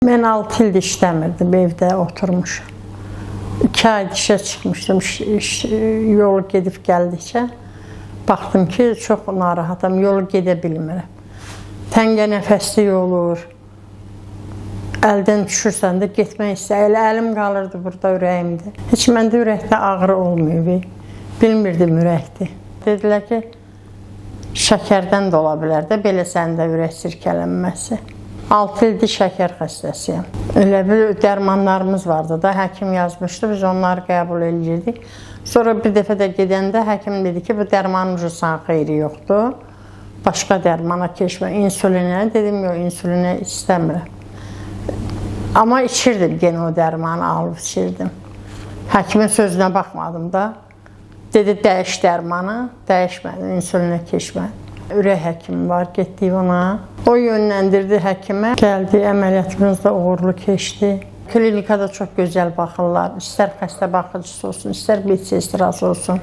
Mən 6 ildir işləmirdim, evdə oturmuşum. 2 ay işə çıxmışdım, yol gedib gəldikcə. Baxdım ki, çox narahatam, yolu gedə bilmirəm. Təngə nəfəslik olur, əldən düşürsən də getmək istəyir. Əlim qalırdı burada ürəyimdə. Heç məndə ürəkdə ağrı olmuyor, bilmirdim ürəkdir. Dedilər ki, şəkərdən də ola bilər də, belə səndə ürək sirkələnməsi. 6 ildir şəkər xəstəsiyəm. Elə bir dərmanlarımız vardı da, həkim yazmışdı, biz onları qəbul edirdik. Sonra bir dəfə də gedəndə həkim dedi ki, bu dərmanın ucusan xeyri yoxdur. Başqa dərmana keçmə, insulinə. Dedim, yox, insulinə istəmirəm. Amma içirdim, yenə o dərmanı alıb içirdim. Həkimin sözünə baxmadım da. Dedi, dəyiş dərmanı, dəyişmədim, insulinə keçmədim. Ürək həkimi var, getdik ona. O yönləndirdi həkimə. Gəldi, əməliyyatımız da uğurlu keçdi. Klinikada çox gözəl baxırlar. İstər xəstə baxıcısı olsun, istər medsestrası olsun.